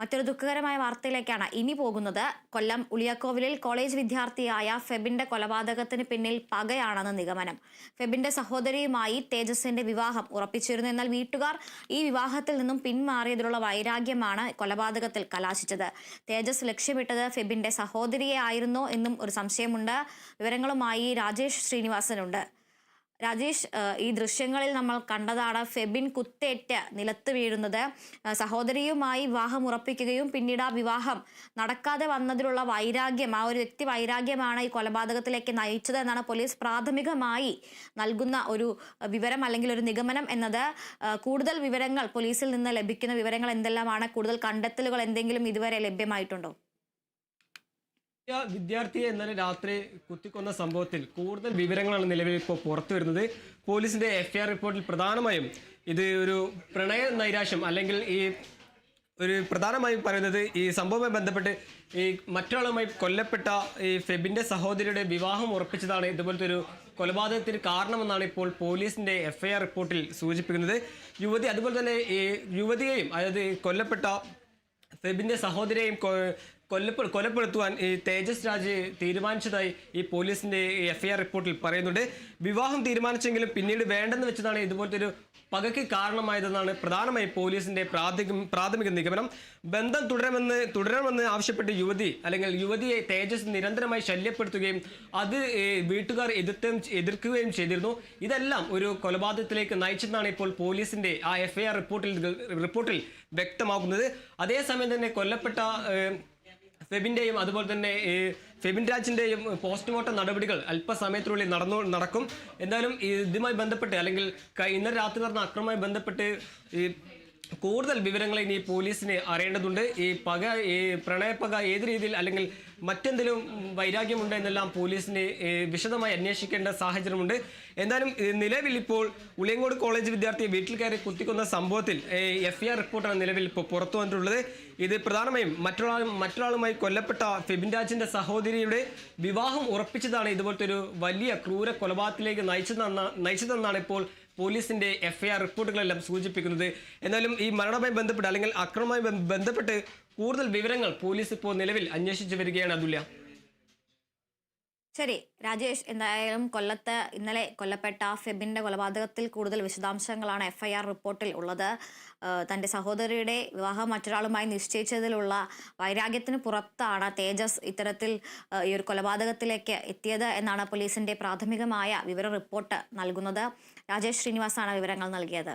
മറ്റൊരു ദുഃഖകരമായ വാർത്തയിലേക്കാണ് ഇനി പോകുന്നത്. കൊല്ലം ഉളിയക്കോവിലിൽ കോളേജ് വിദ്യാർത്ഥിയായ ഫെബിന്റെ കൊലപാതകത്തിന് പിന്നിൽ പകയാണെന്ന് നിഗമനം. ഫെബിന്റെ സഹോദരിയുമായി തേജസിന്റെ വിവാഹം ഉറപ്പിച്ചിരുന്നു. എന്നാൽ വീട്ടുകാർ ഈ വിവാഹത്തിൽ നിന്നും പിന്മാറിയതിലുള്ള വൈരാഗ്യമാണ് കൊലപാതകത്തിൽ കലാശിച്ചത്. തേജസ് ലക്ഷ്യമിട്ടത് ഫെബിന്റെ സഹോദരിയെ ആയിരുന്നോ എന്നും ഒരു സംശയമുണ്ട്. വിവരങ്ങളുമായി രാജേഷ് ശ്രീനിവാസനുണ്ട്. രാജേഷ്, ഈ ദൃശ്യങ്ങളിൽ നമ്മൾ കണ്ടതാണ് ഫെബിൻ കുത്തേറ്റ് നിലത്ത് വീഴുന്നത്. സഹോദരിയുമായി വിവാഹം ഉറപ്പിക്കുകയും പിന്നീട് ആ വിവാഹം നടക്കാതെ വന്നതിലുള്ള വൈരാഗ്യം, ആ ഒരു വ്യക്തി വൈരാഗ്യമാണ് ഈ കൊലപാതകത്തിലേക്ക് നയിച്ചത് എന്നാണ് പോലീസ് പ്രാഥമികമായി നൽകുന്ന ഒരു വിവരം അല്ലെങ്കിൽ ഒരു നിഗമനം എന്നത്. കൂടുതൽ വിവരങ്ങൾ പോലീസിൽ നിന്ന് ലഭിക്കുന്ന വിവരങ്ങൾ എന്തെല്ലാമാണ്? കൂടുതൽ കണ്ടെത്തലുകൾ എന്തെങ്കിലും ഇതുവരെ ലഭ്യമായിട്ടുണ്ടോ? വിദ്യാർത്ഥിയെ ഇന്നലെ രാത്രി കുത്തിക്കൊന്ന സംഭവത്തിൽ കൂടുതൽ വിവരങ്ങളാണ് നിലവിൽ ഇപ്പോൾ പുറത്തു വരുന്നത്. പോലീസിന്റെ എഫ്ഐആർ റിപ്പോർട്ടിൽ പ്രധാനമായും ഇത് ഒരു പ്രണയ നൈരാശ്യം അല്ലെങ്കിൽ ഈ ഒരു പ്രധാനമായും പറയുന്നത് ഈ സംഭവവുമായി ബന്ധപ്പെട്ട് ഈ മറ്റൊരാളുമായി കൊല്ലപ്പെട്ട ഈ ഫെബിന്റെ സഹോദരിയുടെ വിവാഹം ഉറപ്പിച്ചതാണ് ഇതുപോലത്തെ ഒരു കൊലപാതകത്തിന് കാരണമെന്നാണ് ഇപ്പോൾ പോലീസിന്റെ എഫ്ഐആർ റിപ്പോർട്ടിൽ സൂചിപ്പിക്കുന്നത്. യുവതി അതുപോലെ തന്നെ ഈ യുവതിയെയും, അതായത് കൊല്ലപ്പെട്ട ഫെബിന്റെ സഹോദരിയെയും കൊലപ്പെടുത്തുവാൻ ഈ തേജസ് രാജ് തീരുമാനിച്ചതായി ഈ പോലീസിന്റെ എഫ്ഐആർ റിപ്പോർട്ടിൽ പറയുന്നുണ്ട്. വിവാഹം തീരുമാനിച്ചെങ്കിലും പിന്നീട് വേണ്ടെന്ന് വെച്ചതാണ് ഇതുപോലത്തെ ഒരു പകയ്ക്ക് കാരണമായതെന്നാണ് പ്രധാനമായി പോലീസിന്റെ പ്രാഥമിക നിഗമനം. ബന്ധം തുടരണമെന്ന് ആവശ്യപ്പെട്ട് യുവതിയെ തേജസ് നിരന്തരമായി ശല്യപ്പെടുത്തുകയും അത് വീട്ടുകാർ എതിർക്കുകയും ചെയ്തിരുന്നു. ഇതെല്ലാം ഒരു കൊലപാതകത്തിലേക്ക് നയിച്ചെന്നാണ് ഇപ്പോൾ പോലീസിന്റെ ആ എഫ്ഐആർ റിപ്പോർട്ടിൽ വ്യക്തമാക്കുന്നത്. അതേസമയം തന്നെ കൊല്ലപ്പെട്ട ഫെബിന്റെയും അതുപോലെ തന്നെ ഫെബിൻ രാജിന്റെയും പോസ്റ്റ്മോർട്ടം നടപടികൾ അല്പസമയത്തിനുള്ളിൽ നടക്കും. എന്തായാലും ഇതുമായി ബന്ധപ്പെട്ട് അല്ലെങ്കിൽ ഇന്നലെ രാത്രി നടന്ന ആക്രമണവുമായി ബന്ധപ്പെട്ട് കൂടുതൽ വിവരങ്ങൾ ഇനി പോലീസിന് അറിയേണ്ടതുണ്ട്. ഈ പ്രണയപ്പക ഏത് രീതിയിൽ അല്ലെങ്കിൽ മറ്റെന്തെങ്കിലും വൈരാഗ്യമുണ്ടോ എന്നെല്ലാം പോലീസിന് വിശദമായി അന്വേഷിക്കേണ്ട സാഹചര്യമുണ്ട്. എന്തായാലും നിലവിൽ ഇപ്പോൾ ഉളിയങ്കോട് കോളേജ് വിദ്യാർത്ഥിയെ വീട്ടിൽ കയറി കുത്തിക്കൊന്ന സംഭവത്തിൽ എഫ്ഐആർ റിപ്പോർട്ടാണ് നിലവിൽ ഇപ്പോൾ പുറത്തു വന്നിട്ടുള്ളത്. ഇത് പ്രധാനമായും മറ്റൊരാളുമായി കൊല്ലപ്പെട്ട ഫെബിൻ രാജിന്റെ സഹോദരിയുടെ വിവാഹം ഉറപ്പിച്ചതാണ് ഇതുപോലത്തെ ഒരു വലിയ ക്രൂര കൊലപാതകത്തിലേക്ക് നയിച്ചതെന്നാണ് ഇപ്പോൾ പോലീസിന്റെ എഫ്ഐആർ റിപ്പോർട്ടുകളെല്ലാം സൂചിപ്പിക്കുന്നത്. എന്നാലും ഈ മരണവുമായി ബന്ധപ്പെട്ട് അല്ലെങ്കിൽ ആക്രമണവുമായി ബന്ധപ്പെട്ട് കൂടുതൽ വിവരങ്ങൾ പോലീസ് ഇപ്പോൾ നിലവിൽ അന്വേഷിച്ചു വരികയാണ്. അതുല്യ. ശരി രാജേഷ്, എന്തായാലും കൊല്ലത്ത് ഇന്നലെ കൊല്ലപ്പെട്ട ഫെബിന്റെ കൊലപാതകത്തിൽ കൂടുതൽ വിശദാംശങ്ങളാണ് എഫ്ഐആർ റിപ്പോർട്ടിൽ ഉള്ളത്. തന്റെ സഹോദരിയുടെ വിവാഹം മറ്റൊരാളുമായി നിശ്ചയിച്ചതിലുള്ള വൈരാഗ്യത്തിന് പുറത്താണ് തേജസ് ഇത്തരത്തിൽ ഈ ഒരു കൊലപാതകത്തിലേക്ക് എത്തിയത് എന്നാണ് പോലീസിന്റെ പ്രാഥമികമായ വിവര റിപ്പോർട്ട് നൽകുന്നത്. രാജേഷ് ശ്രീനിവാസാണ് വിവരങ്ങൾ നൽകിയത്.